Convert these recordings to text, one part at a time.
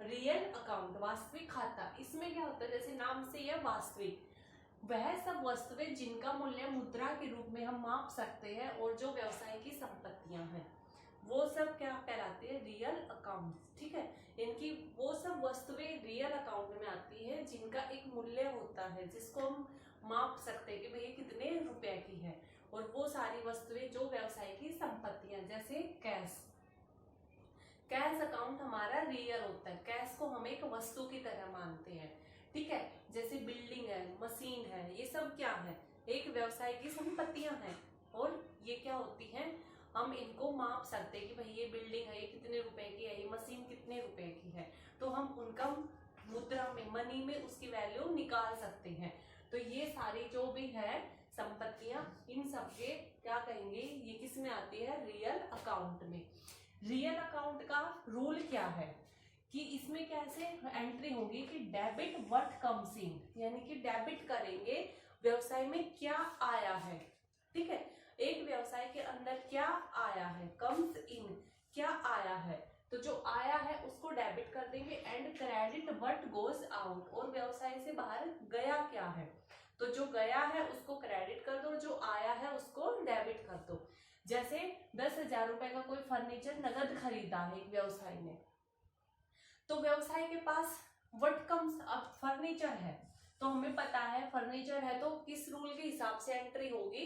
Real account, वास्तविक खाता। इसमें क्या होता है, जैसे नाम से यह वास्तविक, वह सब वस्तुएं जिनका मूल्य मुद्रा के रूप में हम माप सकते हैं और जो व्यवसाय की संपत्तियां हैं, वो सब क्या कहलाते हैं, रियल अकाउंट। ठीक है, इनकी वो सब वस्तुएं रियल अकाउंट में आती है जिनका एक मूल्य होता है, जिसको हम माप सकते हैं कि भाई कितने रुपए की है। और वो सारी वस्तुएं जो व्यवसाय की संपत्तियां, जैसे कैश, कैश अकाउंट हमारा रियल होता है, कैश को हम एक वस्तु की तरह मानते हैं। ठीक है, जैसे बिल्डिंग है, मशीन है, ये सब क्या है, एक व्यवसाय की संपत्तियां हैं। और ये क्या होती हैं, हम इनको माप सकते हैं कि भाई ये बिल्डिंग है, ये कितने रुपए की है, ये मशीन कितने रुपए की है। तो हम उनका मुद्रा में, मनी में उसकी वैल्यू निकाल सकते हैं। तो ये सारी जो भी है संपत्तियां, इन सबके क्या कहेंगे, ये किस में आती है, रियल अकाउंट में। रियल अकाउंट का रूल क्या है कि इसमें कैसे एंट्री होगी कि डेबिट व्हाट कम्स इन, यानी कि डेबिट करेंगे व्यवसाय में क्या आया है। ठीक है, एक व्यवसाय के अंदर क्या आया है, कम्स इन, क्या आया है, तो जो आया है उसको डेबिट कर देंगे। And credit what goes out, और व्यवसाय से बाहर गया क्या है, तो जो गया है उसको क्रेडिट कर दो, जो आया है उसको डेबिट कर दो। जैसे 10,000 रुपए का कोई फर्नीचर नगद खरीदा है एक व्यवसाय ने, तो व्यवसाय के पास व्हाट कम्स, अब फर्नीचर है तो हमें पता है फर्नीचर है तो किस रूल के हिसाब से एंट्री होगी,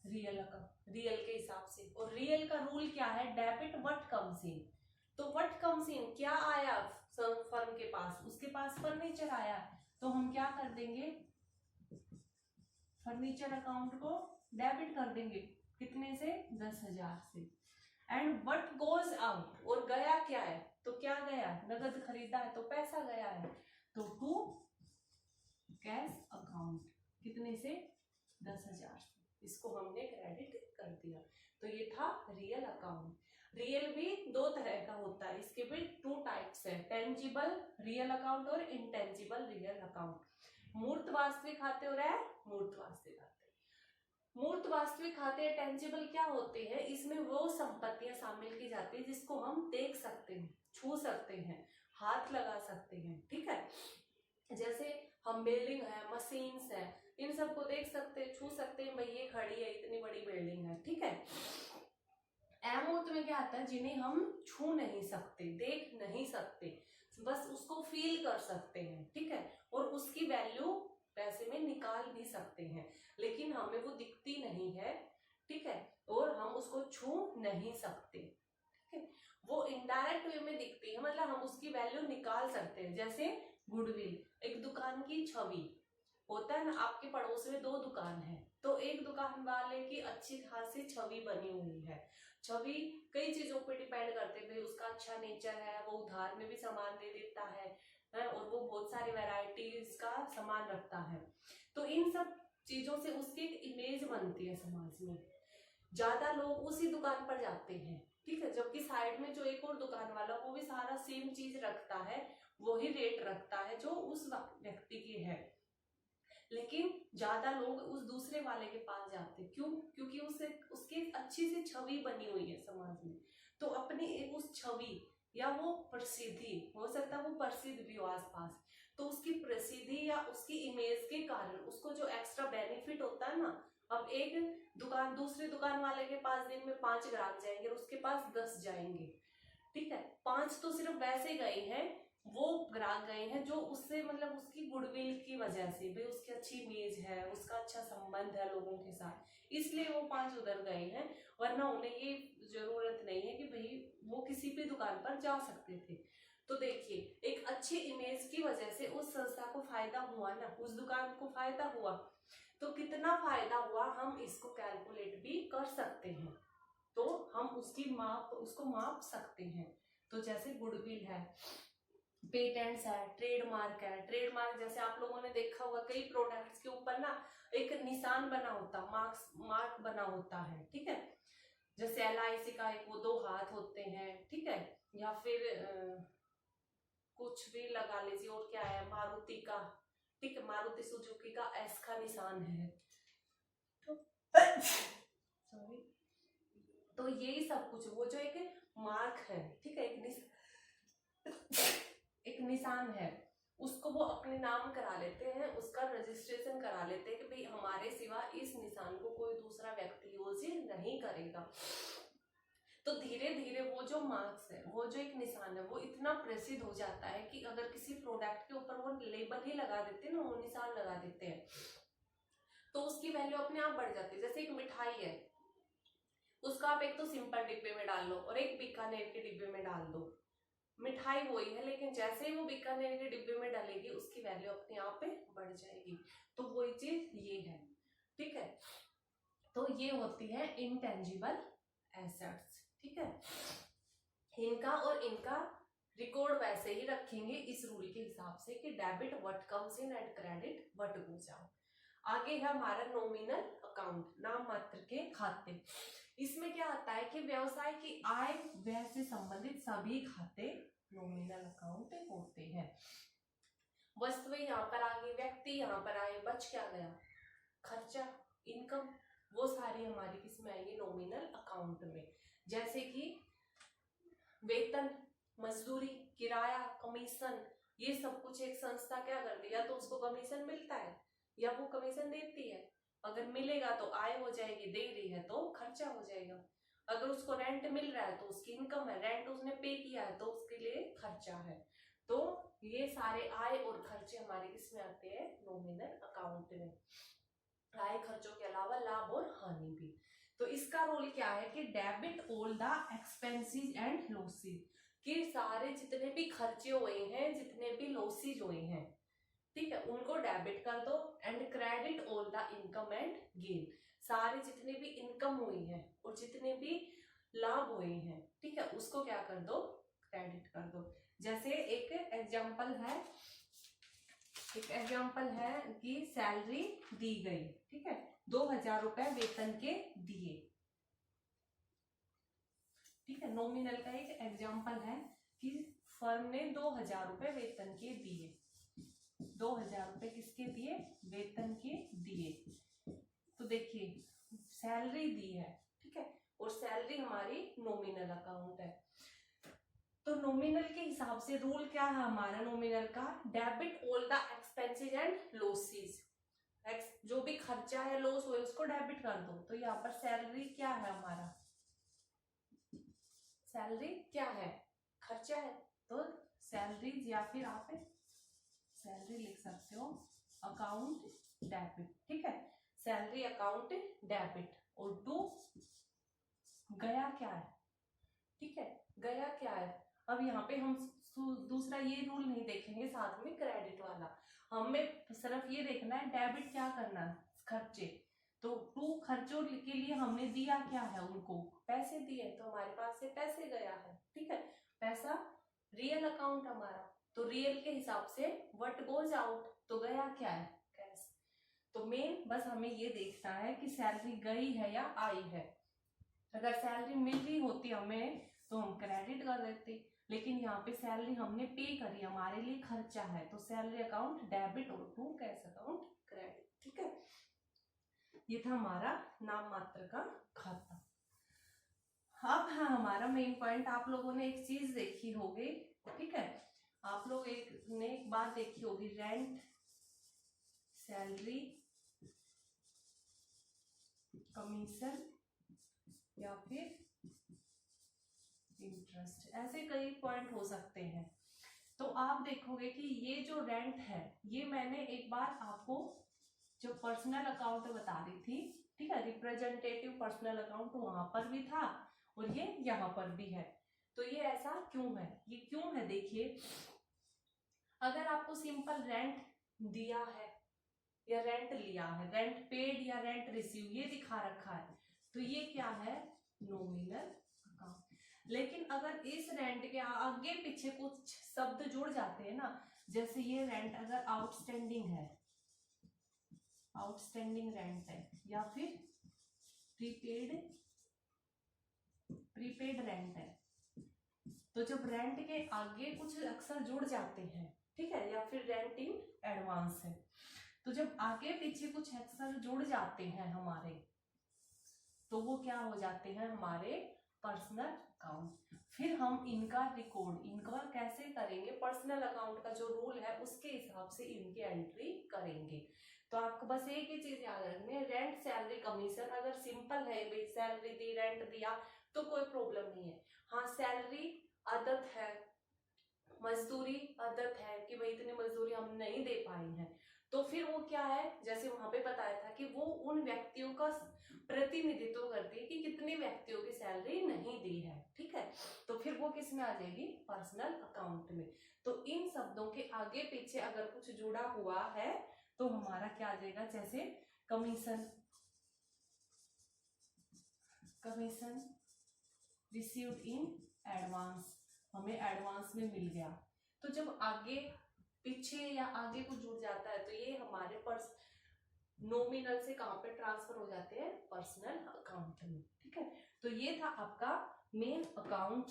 रियल के हिसाब से। और रियल का रूल क्या है, डेबिट व्हाट कम्स इन। तो व्हाट कम्स इन, क्या आया फर्म के पास, उसके पास फर्नीचर आया, तो हम क्या कर देंगे, फर्नीचर अकाउंट को डेबिट कर देंगे, कितने से, 10,000 से। एंड व्हाट गोज आउट, और गया क्या है, तो क्या गया, नगद खरीदा है तो पैसा गया है, तो टू कैश अकाउंट, कितने से, 10,000 से, इसको हमने क्रेडिट कर दिया। तो ये था रियल अकाउंट। रियल भी दो तरह का होता है, इसके भी 2 टाइप्स है, टेंजिबल रियल अकाउंट और इंटेंजिबल रियल अकाउंट। मूर्त वास्तविक खाते और मूर्त वास्तविक खाते। मूर्त वास्तविक खाते टेंजिबल क्या होते हैं, इसमें वो संपत्तियां शामिल की जाती है जिसको हम देख सकते हैं, छू सकते हैं, हाथ लगा सकते हैं। ठीक है, जैसे हम बिल्डिंग है, मशीन्स है, इन सबको देख सकते हैं, छू सकते हैं, भाई ये खड़ी है, इतनी बड़ी बिल्डिंग है। ठीक है, अमूर्त में क्या आता है, जिन्हें हम छू नहीं सकते, देख नहीं सकते, बस उसको फील कर सकते हैं। ठीक है, और उसकी वैल्यू पैसे में निकाल भी सकते हैं, लेकिन हमें वो दिखती नहीं है। ठीक है, और हम उसको छू नहीं सकते। ठीक है, वो इनडायरेक्ट वे में दिखती है, मतलब हम उसकी वैल्यू निकाल सकते हैं। जैसे गुडविल, एक दुकान की छवि होता है ना, आपके पड़ोस में 2 दुकान है, तो एक दुकान वाले की अच्छी खासी छवि बनी हुई है। छवि कई चीजों पे डिपेंड करते हैं, भाई उसका अच्छा नेचर है, वो उधार में भी सामान दे देता है, और वो बहुत सारी वैरायटीज का सामान रखता है। तो इन सब चीजों से उसकी एक इमेज बनती है समाज में, ज्यादा लोग उसी दुकान पर जाते हैं। ठीक है, जबकि साइड में जो एक और दुकान वाला, वो भी सारा सेम चीज रखता है, वही रेट रखता है जो उस व्यक्ति की है, लेकिन ज्यादा लोग उस दूसरे वाले के पास जाते हैं। क्यों, क्योंकि उसे उसकी अच्छी सी छवि बनी हुई है समाज में। तो अपनी एक उस छवि या वो प्रसिद्धि, हो सकता है वो प्रसिद्ध भी हो आसपास, तो उसकी प्रसिद्धि या उसकी इमेज के कारण उसको जो एक्स्ट्रा बेनिफिट होता है ना, अब एक दुकान दूसरी दुकान वाले के पास दिन में 5 ग्राहक जाएंगे और उसके पास 10 जाएंगे। ठीक है, 5 तो सिर्फ वैसे गए हैं, वो ग्राहक गए हैं जो उससे, मतलब उसकी गुडविल की वजह से, भाई उसकी अच्छी इमेज है, उसका अच्छा संबंध है लोगों के साथ, इसलिए वो 5 उधर गए हैं, वरना उन्हें ये जरूरत नहीं है कि भाई वो किसी भी दुकान पर जा सकते थे। तो देखिए, एक अच्छी इमेज की वजह से उस संस्था को फायदा हुआ ना, उस दुकान को फायदा हुआ, तो कितना फायदा हुआ हम इसको कैलकुलेट भी कर सकते हैं, तो हम उसको माप सकते हैं। तो जैसे गुडविल है, पेटेंट्स है, ट्रेडमार्क है। ट्रेडमार्क जैसे आप लोगों ने देखा होगा, कई प्रोडक्ट्स के ऊपर ना एक निशान बना होता, मार्क बना होता है। ठीक है, जैसे LIC का एक वो 2 हाथ होते हैं। ठीक है, या फिर कुछ भी लगा लीजिए, और क्या है, मारुति का, ठीक है, मारुति सुजुकी का S का निशान है, तो सॉरी, तो यही सब कुछ वो जो एक मार्क है। ठीक है, एक निशान है उसको वो अपने नाम करा लेते हैं, उसका रजिस्ट्रेशन करा लेते हैं कि भाई हमारे सिवा इस निशान को कोई दूसरा व्यक्ति यूज नहीं करेगा। तो धीरे धीरे वो जो मार्क्स है, वो जो एक निशान है, वो इतना प्रसिद्ध हो जाता है कि अगर किसी प्रोडक्ट के ऊपर वो लेबल ही लगा देते हैं ना, वो निशान लगा देते हैं, तो उसकी वैल्यू अपने आप बढ़ जाती है। जैसे एक मिठाई है, उसका आप एक तो सिंपल डिब्बे में डाल लो और एक बीकानेर के डिब्बे में डाल दो, मिठाई वही है, लेकिन जैसे ही वो बीकानेर के डिब्बे में डालेगी उसकी वैल्यू अपने आप पे बढ़ जाएगी। तो वही चीज ये है, ठीक है। तो ये होती है इंटेंजिबल एसेट्स, ठीक है। इनका और इनका रिकॉर्ड वैसे ही रखेंगे इस रूल के हिसाब से कि debit what comes in and credit what goes out. आगे है हमारा नॉमिनल अकाउंट, नाम मात्र के खाते। इसमें क्या आता है कि व्यवसाय की आय व्यय से संबंधित सभी खाते नॉमिनल अकाउंट होते हैं। वस्तु यहाँ पर आ गई, व्यक्ति यहाँ पर आए, बच क्या गया, खर्चा, इनकम, वो सारी हमारी किसमें आएगी, नॉमिनल अकाउंट में। जैसे कि वेतन, मजदूरी, किराया, कमीशन, ये सब कुछ एक संस्था क्या करती है, या तो उसको कमीशन मिलता है या वो कमीशन देती है। अगर मिलेगा तो आय हो जाएगी, दे रही है तो खर्चा हो जाएगा। अगर उसको रेंट मिल रहा है तो उसकी इनकम है, रेंट उसने पे किया है तो उसके लिए खर्चा है। तो ये सारे आय और खर्चे हमारे किसमें आते हैं, नॉमिनल अकाउंट में। आय खर्चों के अलावा लाभ और हानि भी। तो इसका रोल क्या है कि debit all the expenses and losses, कि सारे जितने भी खर्चे हुए हैं, जितने भी लॉसेस हुए हैं, ठीक है, उनको डेबिट कर दो। And credit all the income and gain, सारे जितने भी इनकम हुई है और जितने भी लाभ हुए हैं, ठीक है, उसको क्या कर दो, क्रेडिट कर दो। जैसे एक एग्जांपल है कि सैलरी दी गई, ठीक है, 2000 रुपए वेतन के दिए, ठीक है। नॉमिनल का एक एग्जांपल है कि फर्म ने 2000 रुपए वेतन के दिए, 2000 रुपए किसके दिए, वेतन के दिए। तो देखिए सैलरी दी है, ठीक है, और सैलरी हमारी नॉमिनल अकाउंट है। तो नॉमिनल के हिसाब से रूल क्या है हमारा नॉमिनल का, debit all the expenses and losses, जो भी खर्चा है, लॉस हुए, उसको डेबिट कर दो। तो यहाँ पर सैलरी क्या है हमारा, सैलरी क्या है, खर्चा है, तो सैलरी, या फिर आप सैलरी लिख सकते हो अकाउंट डेबिट, ठीक है, सैलरी अकाउंट डेबिट। और टू गया क्या है, ठीक है, गया क्या है। अब यहाँ पे हम दूसरा ये रूल नहीं देखेंगे, साथ में क्रेडिट वाला, हमें सिर्फ ये देखना है डेबिट क्या करना है, खर्चे। तो टू खर्चों के लिए हमने दिया क्या है, उनको पैसे दिए, तो हमारे पास से पैसे गया है, ठीक है, पैसा रियल अकाउंट हमारा। तो रियल के हिसाब से व्हाट गोज आउट, तो गया क्या है, कैश। तो मेन बस हमें ये देखना है कि सैलरी गई है या आई है। अगर सैलरी मिल रही होती हमें तो हम क्रेडिट कर देते, लेकिन यहाँ पे सैलरी हमने पे करी, हमारे लिए खर्चा है, तो सैलरी अकाउंट डेबिट और टू कैश अकाउंट क्रेडिट, ठीक है। ये था हमारा नाम मात्र का खाता। अब है हमारा मेन पॉइंट, आप लोगों ने एक चीज देखी होगी, ठीक है, आप लोग एक बात देखी होगी, रेंट, सैलरी, कमीशन या फिर इंटरेस्ट, ऐसे कई पॉइंट हो सकते हैं। तो आप देखोगे कि ये जो रेंट है, ये मैंने एक बार आपको जो पर्सनल अकाउंट बता दी थी, ठीक है, रिप्रेजेंटेटिव पर्सनल अकाउंट, वहां पर भी था और ये यहाँ पर भी है। तो ये ऐसा क्यों है, ये क्यों है, देखिए, अगर आपको सिंपल रेंट दिया है या रेंट लिया है, रेंट पेड या रेंट रिसीव, ये दिखा रखा है, तो ये क्या है, नॉमिनल अकाउंट। लेकिन अगर इस रेंट के आगे पीछे कुछ शब्द जुड़ जाते हैं ना, जैसे ये रेंट अगर आउटस्टैंडिंग है, आउटस्टैंडिंग रेंट है, या फिर प्रीपेड रेंट है, तो जब रेंट के आगे कुछ अक्षर जुड़ जाते हैं, ठीक है, या फिर रेंट इन एडवांस है, तो जब आगे पीछे कुछ अक्षर जुड़ जाते हैं हमारे, तो वो क्या हो जाते हैं, हमारे पर्सनल अकाउंट। फिर हम इनका रिकॉर्ड, इनका कैसे करेंगे, पर्सनल अकाउंट का जो रूल है उसके हिसाब से इनकी एंट्री करेंगे। तो आपको बस एक ही चीज याद रखनी है, रेंट सैलरी कमीशन अगर सिंपल है, भाई सैलरी दी रेंट दिया तो कोई प्रॉब्लम नहीं है। हाँ सैलरी आदत है, मजदूरी आदत है कि भाई इतनी मजदूरी हम नहीं दे पाए हैं, तो फिर वो क्या है, जैसे वहां पे बताया था कि वो उन व्यक्तियों का प्रतिनिधित्व करती है कि कितने व्यक्तियों की सैलरी नहीं दी है, ठीक है। तो फिर वो किस में आ जाएगी, पर्सनल अकाउंट में। तो इन शब्दों के आगे पीछे अगर कुछ जुड़ा हुआ है तो हमारा क्या आ जाएगा, जैसे commission, commission received in advance, हमें एडवांस में मिल गया। तो जब आगे पीछे या आगे कुछ जुड़ जाता है तो ये हमारे पर्स नॉमिनल से कहां पे ट्रांसफर हो जाते हैं, पर्सनल अकाउंट में, ठीक है। तो ये था आपका मेन अकाउंट,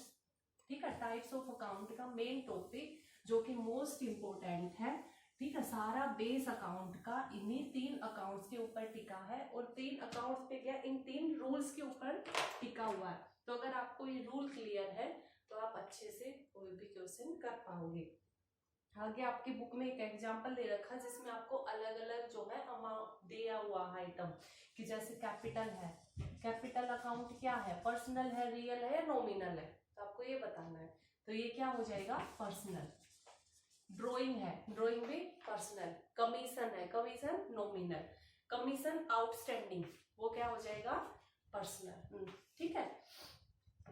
ठीक है, टाइप्स ऑफ अकाउंट का मेन टॉपिक जो कि मोस्ट इंपोर्टेंट है, ठीक है। सारा बेस अकाउंट का इन्हीं 3 अकाउंट्स के ऊपर टिका है और 3 अकाउंट्स पे क्या, इन 3 रूल्स के ऊपर टिका हुआ है। तो अगर आपको ये रूल क्लियर है तो आप अच्छे से कोई भी क्वेश्चन कर पाओगे। आगे आपकी बुक में एक एग्जांपल दे रखा है जिसमें आपको अलग अलग जो है अमाउंट दिया हुआ है आइटम, कि जैसे कैपिटल है, कैपिटल अकाउंट क्या है, पर्सनल है, रियल है या नॉमिनल है, तो आपको ये बताना है। तो ये क्या हो जाएगा, पर्सनल। ड्राइंग है, ड्राइंग भी पर्सनल। कमीशन है, कमीशन नॉमिनल। कमीशन आउटस्टैंडिंग, वो क्या हो जाएगा, पर्सनल, ठीक है।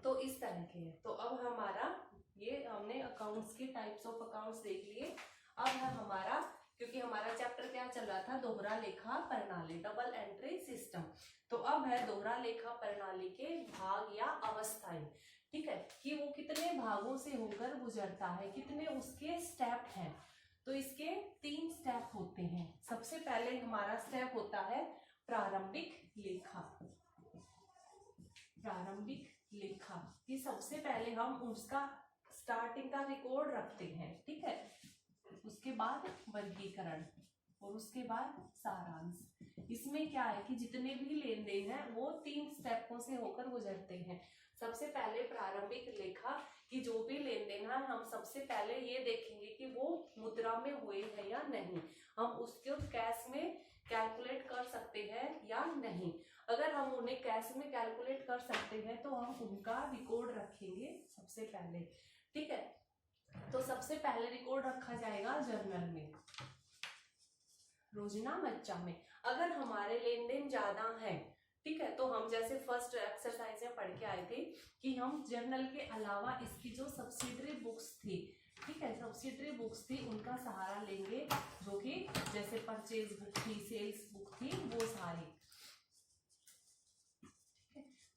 तो इस तरह के है। तो अब हमारा ये हमने अकाउंट्स के टाइप्स ऑफ अकाउंट्स देख लिए। अब है हमारा, क्योंकि हमारा चैप्टर क्या चल रहा था, दोहरा लेखा प्रणाली, डबल एंट्री सिस्टम। तो अब है दोहरा लेखा प्रणाली के भाग या अवस्थाएं, ठीक है, कि वो कितने भागों से होकर गुजरता है, कितने उसके स्टेप हैं। तो इसके 3 स्टेप होते हैं। सबसे पहले हमारा स्टेप होता है प्रारंभिक लेखा, प्रारंभिक लेखा कि सबसे पहले हम उसका स्टार्टिंग का रिकॉर्ड रखते हैं, ठीक है। उसके बाद वर्गीकरण और उसके बाद सारांश। इसमें क्या है कि जितने भी लेन देन है वो 3 स्टेपों से होकर गुजरते हैं। सबसे पहले प्रारंभिक लेखा कि जो भी लेन देन है हम सबसे पहले ये देखेंगे कि वो मुद्रा में हुए हैं या नहीं, हम उसको कैश में कैलकुलेट कर सकते हैं या नहीं। अगर हम उन्हें कैश में कैलकुलेट कर सकते हैं तो हम उनका रिकॉर्ड रखेंगे सबसे पहले, ठीक है। तो सबसे पहले रिकॉर्ड रखा जाएगा जर्नल में, रोजनामच्चा में। अगर हमारे लेन देन ज्यादा है, ठीक है, तो हम जैसे फर्स्ट एक्सरसाइज में पढ़ के आए थे कि हम जर्नल के अलावा इसकी जो सब्सिडरी बुक्स थी, ठीक है, सब्सिडरी बुक्स थी उनका सहारा लेंगे, जो कि जैसे परचेज बुक थी, सेल्स बुक थी, वो सारी।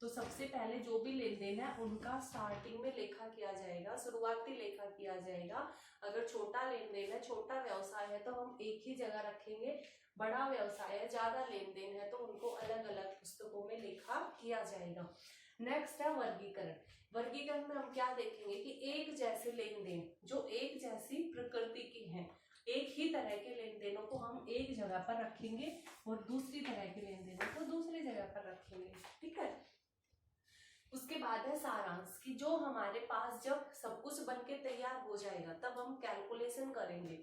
तो सबसे पहले जो भी लेन देन है उनका स्टार्टिंग में लेखा किया जाएगा, शुरुआती लेखा किया जाएगा। अगर छोटा लेन देन है, छोटा व्यवसाय है तो हम एक ही जगह रखेंगे, बड़ा व्यवसाय है, ज्यादा लेन देन है तो उनको अलग अलग पुस्तकों में लेखा किया जाएगा। नेक्स्ट है वर्गीकरण। वर्गीकरण में हम क्या देखेंगे कि एक जैसे लेन देन जो एक जैसी प्रकृति की हैं, एक ही तरह के लेन देनों को हम एक जगह पर रखेंगे और दूसरी तरह के लेन देनों को दूसरी जगह पर रखेंगे, ठीक है। उसके बाद है सारांश कि जो हमारे पास जब सब कुछ बनके तैयार हो जाएगा तब हम कैलकुलेशन करेंगे,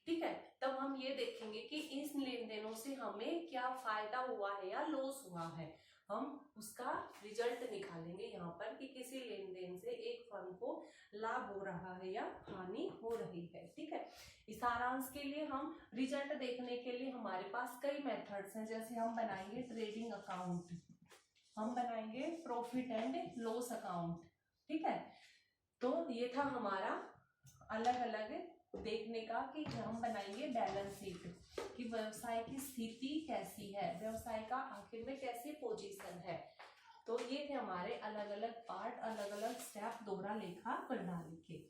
ठीक है। तब हम ये देखेंगे कि इस लेन देनों से हमें क्या फायदा हुआ है या लॉस हुआ है, हम उसका रिजल्ट निकालेंगे यहाँ पर कि किसी लेन देन से एक फर्म को लाभ हो रहा है या हानि हो रही है, ठीक है। इस सारांश के लिए हम रिजल्ट देखने के लिए हमारे पास कई मेथड्स हैं, जैसे हम बनाएंगे ट्रेडिंग अकाउंट, हम बनाएंगे प्रॉफिट एंड लॉस अकाउंट, ठीक है। तो ये था हमारा अलग अलग देखने का कि हम बनाएंगे बैलेंस शीट कि व्यवसाय की स्थिति कैसी है, व्यवसाय का आखिर में कैसी पोजीशन है। तो ये थे हमारे अलग अलग पार्ट, अलग अलग स्टेप दोहरा लेखा प्रणाली के।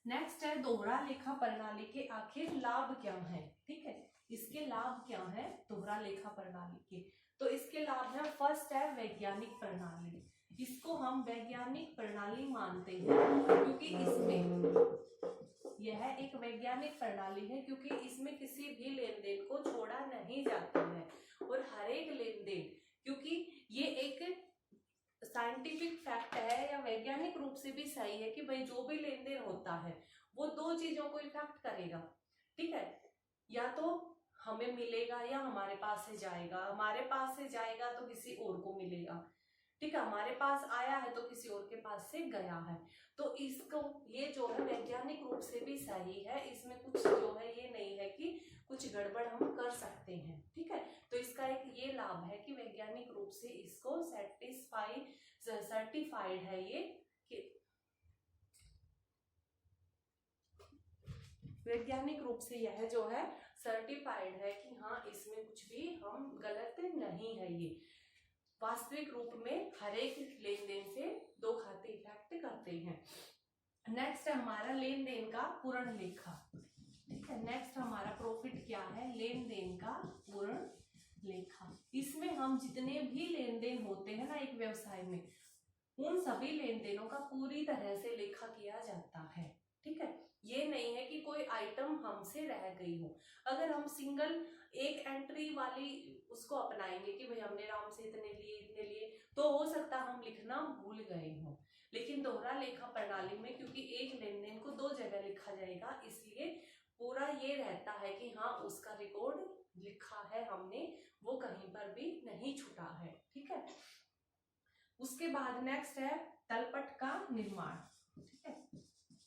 नेक्स्ट है दोहरा लेखा प्रणाली के आखिर लाभ क्या है, ठीक है, इसके लाभ क्या है दोहरा लेखा प्रणाली के। तो इसके लाभ है, फर्स्ट है वैज्ञानिक प्रणाली, इसको हम वैज्ञानिक प्रणाली मानते हैं क्योंकि इसमें यह एक वैज्ञानिक प्रणाली है क्योंकि इसमें किसी भी लेन देन को छोड़ा नहीं जाता है और हर एक लेन देन, क्योंकि ये एक साइंटिफिक फैक्ट है या वैज्ञानिक रूप से भी सही है कि भाई जो भी लेन देन होता है वो दो चीजों को इफेक्ट करेगा, ठीक है, या तो हमें मिलेगा या हमारे पास से जाएगा, हमारे पास से जाएगा तो किसी और को मिलेगा, ठीक है, हमारे पास आया है तो किसी और के पास से गया है। तो इसको ये जो है वैज्ञानिक रूप से भी सही है, इसमें कुछ जो है ये नहीं है कि कुछ गड़बड़ हम कर सकते हैं, ठीक है। तो इसका एक ये लाभ है कि वैज्ञानिक रूप से इसको सर्टिफाइड है ये कि वैज्ञानिक रूप से यह जो है सर्टिफाइड है कि हाँ इसमें कुछ भी हम गलत नहीं है। ये वास्तविक रूप में हर एक लेन देन से दो खाते इफेक्ट करते हैं। नेक्स्ट है हमारा लेन देन का पूर्ण लेखा, ठीक है। नेक्स्ट हमारा प्रॉफिट क्या है, लेन देन का पूर्ण लेखा। इसमें हम जितने भी लेन देन होते हैं ना एक व्यवसाय में, उन सभी लेन देनों का पूरी तरह से लेखा किया जाता है, ठीक है। ये नहीं है कि कोई आइटम हमसे रह गई हो। अगर हम सिंगल एक एंट्री वाली उसको अपनाएंगे कि भाई हमने राम से इतने लिए तो हो सकता हम लिखना भूल गए हों, लेकिन दोहरा लेखा प्रणाली में क्योंकि एक लेन देन को दो जगह लिखा जाएगा, इसलिए पूरा ये रहता है कि हाँ उसका रिकॉर्ड लिखा है हमने, वो कहीं पर भी नहीं छूटा है, ठीक है। उसके बाद नेक्स्ट है तलपट का निर्माण, ठीक है।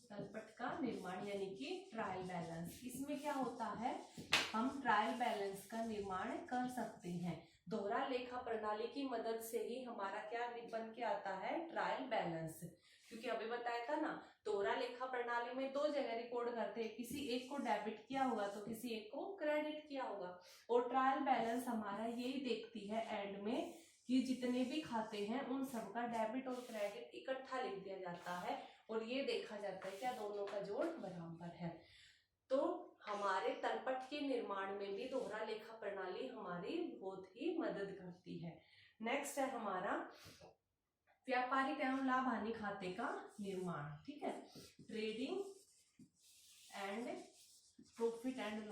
तलपट का निर्माण यानी कि ट्रायल बैलेंस। इसमें क्या होता है, हम ट्रायल बैलेंस का निर्माण कर सकते हैं। दोहरा लेखा प्रणाली की मदद से ही हमारा क्या बन के आता है, ट्रायल बैलेंस। क्योंकि अभी बताया था ना, दोहरा लेखा प्रणाली में दो जगह रिकॉर्ड करते हैं, किसी एक को डेबिट किया होगा तो किसी एक को क्रेडिट किया होगा। और ट्रायल बैलेंस हमारा यही देखती है एंड में कि जितने भी खाते हैं उन सबका डेबिट और क्रेडिट इकट्ठा लिख दिया जाता है और ये देखा जाता है क्या दोनों का जोड़ बराबर है। तो हमारे तलपट के निर्माण में भी दोहरा लेखा प्रणाली हमारी बहुत ही मदद करती है। नेक्स्ट है हमारा व्यापारिक एवं लाभ हानि खाते का निर्माण, ठीक है। Trading and profit and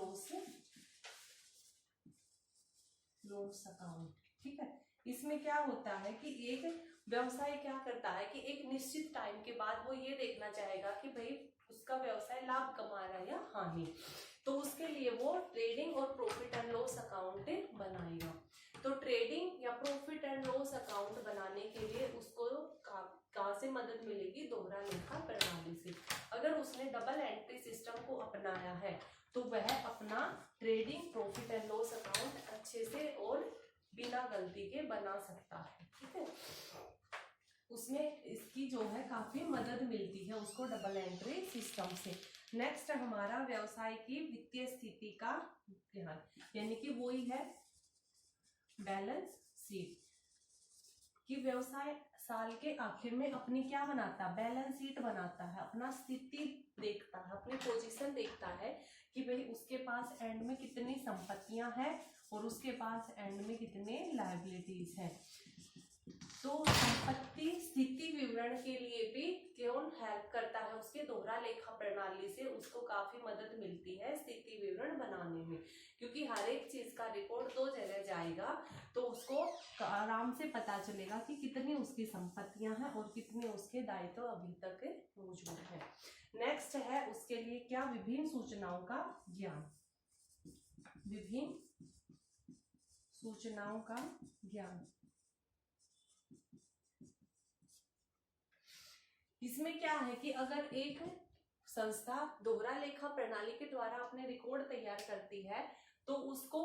loss account, ठीक है। इसमें क्या होता है कि एक व्यवसाय क्या करता है कि एक निश्चित टाइम के बाद वो ये देखना चाहेगा कि भाई उसका व्यवसाय लाभ कमा रहा है या हानि, तो उसके लिए वो ट्रेडिंग और प्रॉफिट एंड लॉस अकाउंट बनाएगा। तो ट्रेडिंग या प्रॉफिट एंड लॉस अकाउंट बनाने के लिए उसको कहाँ से मदद मिलेगी, दोहरा लेखा प्रणाली से। अगर उसने डबल एंट्री सिस्टम को अपनाया है तो वह अपना trading profit and loss account अच्छे से और बिना गलती के बना सकता है, ठीक है। उसमें इसकी जो है काफी मदद मिलती है उसको डबल एंट्री सिस्टम से। नेक्स्ट हमारा व्यवसाय की वित्तीय स्थिति का ज्ञान, यानी कि वो ही है बैलेंस शीट। कि व्यवसाय साल के आखिर में अपनी क्या बनाता है, बैलेंस शीट बनाता है, अपना स्थिति देखता है, अपनी पोजीशन देखता है कि भाई उसके पास एंड में कितनी संपत्तियां हैं और उसके पास एंड में कितने लायबिलिटीज हैं। तो संपत्ति स्थिति विवरण के लिए भी कौन हेल्प करता है, उसके दोहरा लेखा प्रणाली से उसको काफी मदद मिलती है स्थिति विवरण बनाने में, क्योंकि हर एक चीज का रिकॉर्ड दो जगह जाएगा तो उसको आराम से पता चलेगा कि कितनी उसकी संपत्तियां हैं और कितने उसके दायित्व अभी तक मौजूद है। नेक्स्ट है उसके लिए क्या, विभिन्न सूचनाओं का ज्ञान। विभिन्न सूचनाओं का ज्ञान, इसमें क्या है कि अगर एक संस्था दोहरा लेखा प्रणाली के द्वारा अपने रिकॉर्ड तैयार करती है तो उसको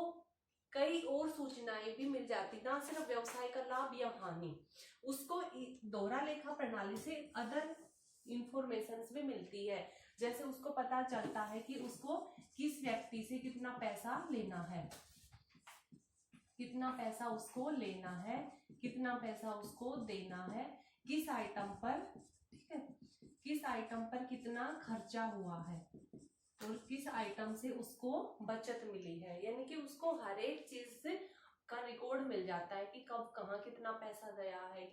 कई और सूचनाएं भी मिल जाती, ना सिर्फ व्यवसाय का लाभ या हानि, उसको दोहरा लेखा प्रणाली से अदर इंफॉर्मेशंस भी मिलती है। जैसे उसको पता चलता है कि उसको किस व्यक्ति से कितना पैसा लेना है, कितना पैसा उसको लेना है, कितना पैसा उसको देना है, किस आइटम पर, ठीक है, किस आइटम पर कितना खर्चा हुआ है और किस आइटम से उसको बचत मिली है। यानी कि उसको हर एक चीज से का रिकॉर्ड मिल जाता है कि कब कहाँ कितना पैसा गया है,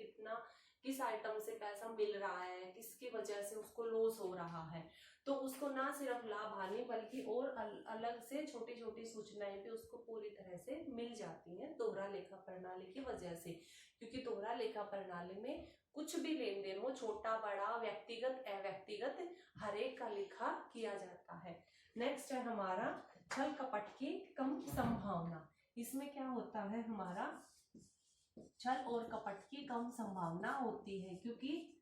किस आइटम से पैसा मिल रहा है, किसकी वजह से उसको लॉस हो रहा है, तो उसको ना सिर्फ लाभ हानि बल्कि और अलग से छोटी छोटी सूचनाएं भी उसको पूरी तरह से मिल जाती हैं दोहरा लेखा प्रणाली की वजह से। क्योंकि दोहरा लेखा प्रणाली में कुछ भी लेन देन हो, छोटा बड़ा, व्यक्तिगत अव्यक्तिगत, हर एक का लेखा किया जाता है। नेक्स्ट है हमारा छल कपट की कम संभावना। इसमें क्या होता है, हमारा छल और कपट की कम संभावना होती है, क्योंकि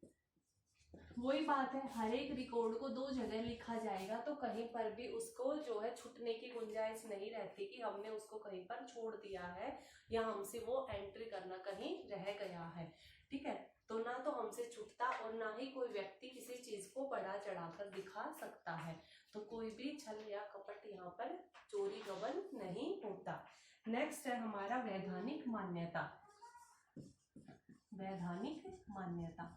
वही बात है, हर एक रिकॉर्ड को दो जगह लिखा जाएगा तो कहीं पर भी उसको जो है छूटने की गुंजाइश नहीं रहती कि हमने उसको कहीं पर छोड़ दिया है या हमसे वो एंट्री करना कहीं रह गया है। ठीक है, तो ना तो हमसे छूटता और ना ही कोई व्यक्ति किसी चीज को बढ़ा चढ़ाकर दिखा सकता है। तो कोई भी छल या कपट यहाँ पर चोरी गबन नहीं होता। नेक्स्ट है हमारा वैधानिक मान्यता। वैधानिक मान्यता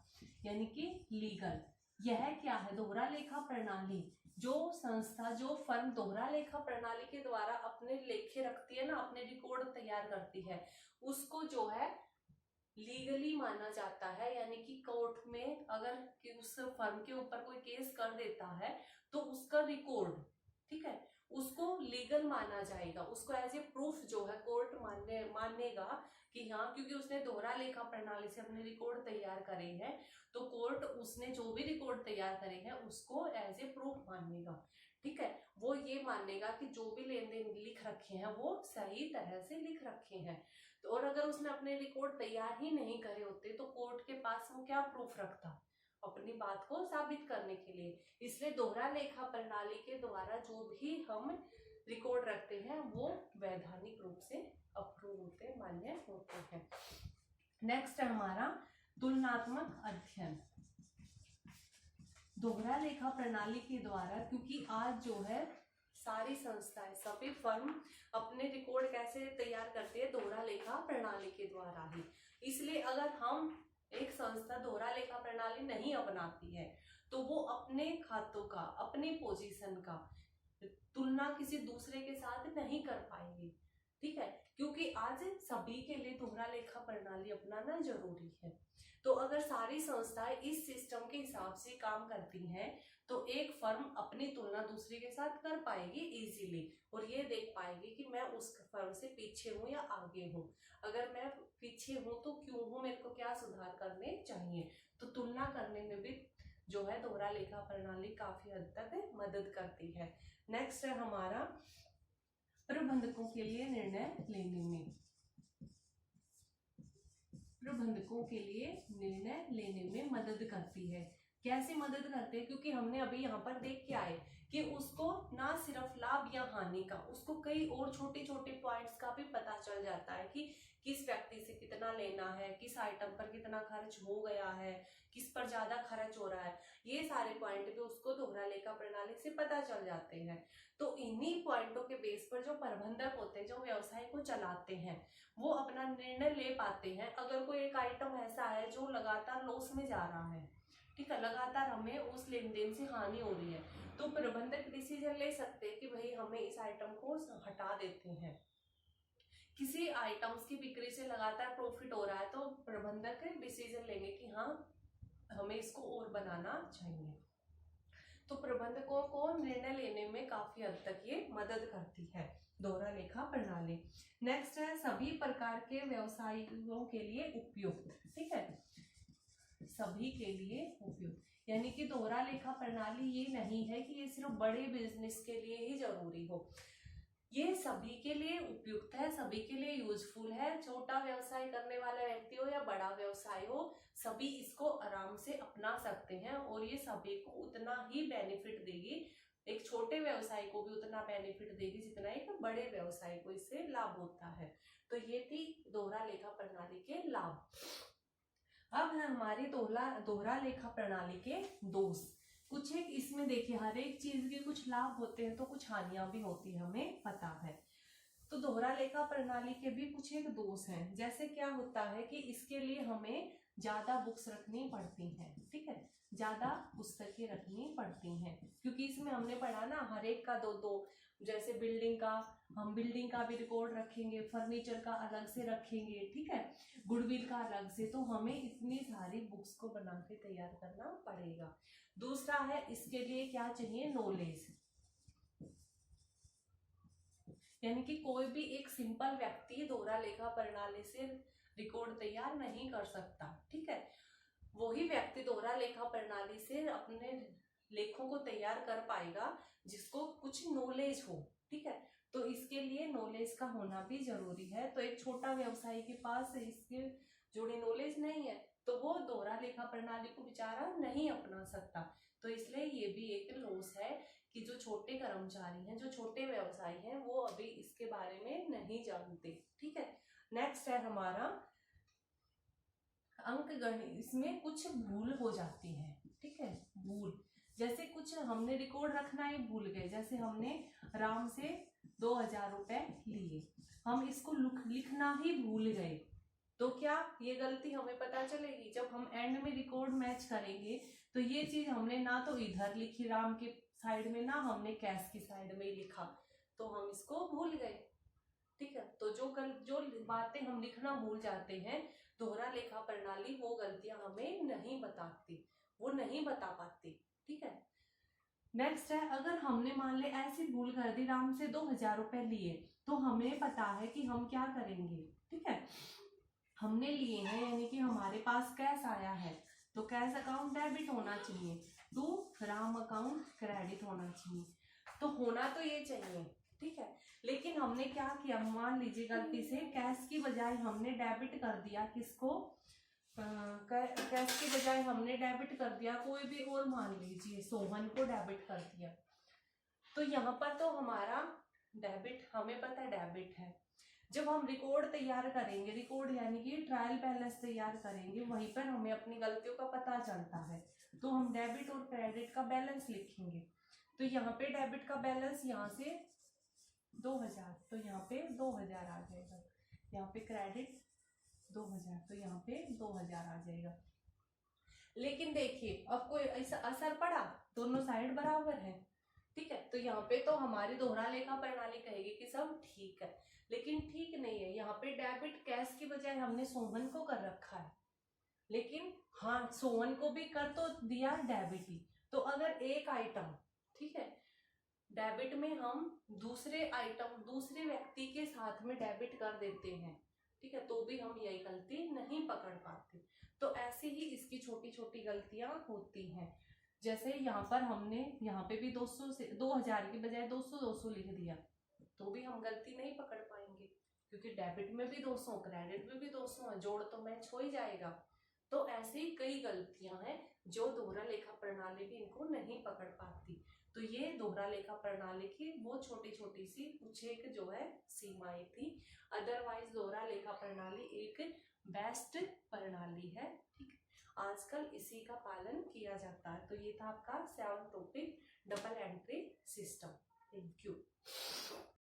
यानी कि लीगल। यह क्या है, दोहरा लेखा प्रणाली, जो संस्था जो फर्म दोहरा लेखा प्रणाली के द्वारा अपने लेखे रखती है ना, अपने रिकॉर्ड तैयार करती है, उसको जो है लीगली माना जाता है। यानी कि कोर्ट में अगर कि उस फर्म के ऊपर कोई केस कर देता है तो उसका रिकॉर्ड, ठीक है, उसको लीगल माना जाएगा, उसको एज ए प्रूफ जो है कोर्ट मानेगा कि हाँ, क्योंकि उसने दोहरा लेखा प्रणाली से अपने रिकॉर्ड तैयार करे हैं, तो कोर्ट उसने जो भी रिकॉर्ड तैयार करे हैं उसको एज ए प्रूफ मानेगा। ठीक है, वो ये मानेगा कि जो भी लेन देन लिख रखे हैं वो सही तरह से लिख रखे हैं। तो और अगर उसने अपने रिकॉर्ड तैयार ही नहीं करे होते तो कोर्ट के पास वो क्या प्रूफ रखता अपनी बात को साबित करने के लिए। इसलिए दोहरा लेखा प्रणाली के द्वारा जो भी हम रिकॉर्ड रखते हैं वो वैधानिक रूप से अप्रूव होते, मान्य होते हैं। नेक्स्ट है हमारा तुलनात्मक अध्ययन। दोहरा लेखा प्रणाली के द्वारा, क्योंकि आज जो है सारी संस्थाएं, सभी फर्म अपने रिकॉर्ड कैसे तैयार करती है, दोहरा लेखा प्रणाली के द्वारा ही। इसलिए अगर हम एक संस्था दोहरा लेखा प्रणाली नहीं अपनाती है तो वो अपने खातों का, अपनी पोजीशन का तुलना किसी दूसरे के साथ नहीं कर पाएंगे। ठीक है, क्योंकि आज सभी के लिए दोहरा लेखा प्रणाली अपनाना जरूरी है। तो अगर सारी संस्थाएं इस सिस्टम के हिसाब से काम करती हैं तो एक फर्म अपनी तुलना दूसरे के साथ कर पाएगी इजीली, और ये देख पाएगी कि मैं उस फर्म से पीछे हूँ या आगे हूँ। अगर मैं पीछे हूँ तो क्यों हूँ, मेरे को क्या सुधार करने चाहिए। तो तुलना करने में भी जो है दोहरा लेखा प्रणाली काफी हद तक मदद करती है। नेक्स्ट है हमारा प्रबंधकों के लिए निर्णय लेने में। प्रबंधकों के लिए निर्णय लेने में मदद करती है। कैसे मदद करते हैं, क्योंकि हमने अभी यहाँ पर देख के आए कि उसको ना सिर्फ लाभ या हानि का, उसको कई और छोटे छोटे पॉइंट्स का भी पता चल जाता है कि किस व्यक्ति से कितना लेना है, किस आइटम पर कितना खर्च हो गया है, किस पर ज्यादा खर्च हो रहा है। ये सारे पॉइंट भी उसको दोहरा लेखा प्रणाली से पता चल जाते हैं। तो इन्हीं पॉइंटों के बेस पर जो प्रबंधक होते हैं, जो व्यवसाय को चलाते हैं, वो अपना निर्णय ले पाते हैं। अगर कोई एक आइटम ऐसा है जो लगातार लॉस में जा रहा है, ठीक है, लगातार हमें उस लेन देन से हानि हो रही है, तो प्रबंधक डिसीजन ले सकते हैं कि भाई हमें इस आइटम को हटा देते हैं। किसी आइटम्स की बिक्री से लगातार प्रॉफिट हो रहा है तो प्रबंधक डिसीजन लेंगे कि हाँ हमें इसको और बनाना चाहिए। तो प्रबंधकों को निर्णय लेने में काफी हद तक ये मदद करती है दोहरा लेखा प्रणाली। नेक्स्ट है सभी प्रकार के व्यवसायों के लिए उपयुक्त। ठीक है, सभी के लिए उपयुक्त, यानी कि दोहरा लेखा प्रणाली ये नहीं है कि ये सिर्फ बड़े बिजनेस के लिए ही जरूरी हो, ये सभी के लिए उपयुक्त है, सभी के लिए यूजफुल है। छोटा व्यवसाय करने वाला व्यक्ति हो या बड़ा व्यवसाय हो, सभी इसको आराम से अपना सकते हैं और ये सभी को उतना ही बेनिफिट देगी। एक छोटे व्यवसाय को भी उतना बेनिफिट देगी जितना एक बड़े व्यवसाय को इससे लाभ होता है। तो ये थी दोहरा लेखा प्रणाली के लाभ। अब है हमारी दोहरा लेखा प्रणाली के दोष। कुछ एक इसमें देखिए, हर एक चीज के कुछ लाभ होते हैं तो कुछ हानियां भी होती है, हमें पता है। तो दोहरा लेखा प्रणाली के भी कुछ एक दोष हैं। जैसे क्या होता है कि इसके लिए हमें ज्यादा बुक्स रखनी पड़ती हैं, ठीक है, ज्यादा पुस्तकें रखनी पड़ती हैं, क्योंकि इसमें हमने पढ़ा ना हर एक का दो दो, जैसे बिल्डिंग का, हम बिल्डिंग का भी रिकॉर्ड रखेंगे, फर्नीचर का अलग से रखेंगे, ठीक है, गुडविल का अलग से, तो हमें इतनी सारी बुक्स को बना के तैयार करना पड़ेगा। दूसरा है इसके लिए क्या चाहिए, नॉलेज, यानी कि कोई भी एक सिंपल व्यक्ति दोहरा लेखा प्रणाली से रिकॉर्ड तैयार नहीं कर सकता, ठीक है, वही व्यक्ति दोहरा लेखा प्रणाली से अपने लेखों को तैयार कर पाएगा जिसको कुछ नॉलेज हो, ठीक है, तो इसके लिए नॉलेज का होना भी जरूरी है। तो एक छोटा व्यवसायी के पास इसके जुड़ी नॉलेज नहीं है तो वो दोहरा लेखा प्रणाली को बेचारा नहीं अपना सकता। तो इसलिए ये भी एक लॉस है कि जो छोटे कर्मचारी हैं, जो छोटे व्यवसायी हैं, वो अभी इसके बारे में नहीं जानते, ठीक है। नेक्स्ट है हमारा अंक गणित, इसमें कुछ भूल हो जाती है, ठीक है, भूल, जैसे कुछ हमने रिकॉर्ड रखना ही भूल गए, जैसे हमने राम से 2000 रुपए लिए, हम इसको लिखना ही भूल गए, तो क्या ये गलती हमें पता चलेगी? जब हम एंड में रिकॉर्ड मैच करेंगे तो ये चीज हमने ना तो इधर लिखी राम के साइड में, ना हमने कैश की साइड में लिखा, तो हम इसको भूल गए, ठीक है। तो जो बातें हम लिखना भूल जाते हैं, दोहरा लेखा प्रणाली वो गलतियां हमें नहीं बताती, वो नहीं बता पाती, ठीक है। नेक्स्ट है, अगर हमने मान ले ऐसी भूल कर दी, राम से 2000 रुपए लिए, तो हमें पता है कि हम क्या करेंगे, ठीक है, हमने लिए हैं यानी कि हमारे पास कैश आया है, तो कैश अकाउंट डेबिट होना चाहिए, तो राम अकाउंट क्रेडिट होना चाहिए, तो होना तो ये चाहिए, ठीक है। लेकिन हमने क्या किया, मान लीजिए गलती से कैश की बजाय हमने डेबिट कर दिया, किसको, कैश की बजाय हमने डेबिट कर दिया कोई भी और, मान लीजिए सोहन को डेबिट कर दिया, तो यहाँ पर तो हमारा डेबिट, हमें पता है डेबिट है। जब हम रिकॉर्ड तैयार करेंगे, रिकॉर्ड यानी कि ट्रायल बैलेंस तैयार करेंगे, वहीं पर हमें अपनी गलतियों का पता चलता है, तो हम डेबिट और क्रेडिट का बैलेंस लिखेंगे। तो यहाँ पे डेबिट का बैलेंस यहाँ से 2000, तो यहाँ पे 2000 आ जाएगा, यहाँ पे क्रेडिट 2000, तो यहाँ पे 2000 आ जाएगा। लेकिन देखिए अब कोई ऐसा असर पड़ा, दोनों साइड बराबर है, ठीक है, तो यहाँ पे तो हमारी दोहरा लेखा प्रणाली कहेगी कि सब ठीक है, लेकिन ठीक नहीं है। यहाँ पे डेबिट कैश की बजाय हमने सोहन को कर रखा है, लेकिन हाँ सोहन को भी कर तो दिया डेबिट ही, तो अगर एक आइटम, ठीक है, डेबिट में हम दूसरे आइटम दूसरे व्यक्ति के साथ में डेबिट कर देते हैं, ठीक है, तो भी हम यही गलती नहीं पकड़ पाते। तो ऐसे ही इसकी छोटी छोटी गलतियां होती हैं। जैसे यहाँ पर हमने यहाँ पे भी 200 से 2000 की बजाय 200 लिख दिया, तो भी हम गलती नहीं पकड़ पाएंगे, क्योंकि डेबिट में भी 200, क्रेडिट में भी 200 है, जोड़ तो मैच हो ही जाएगा। तो ऐसे ही कई गलतियां हैं जो दोहरा लेखा प्रणाली भी इनको नहीं पकड़ पाती। तो ये दोहरा लेखा प्रणाली की वो छोटी छोटी सी कुछ एक जो है सीमाएं थी, अदरवाइज दोहरा लेखा प्रणाली एक बेस्ट प्रणाली है, ठीक है, आजकल इसी का पालन किया जाता है। तो ये था आपका 7th topic, double entry system. Thank you.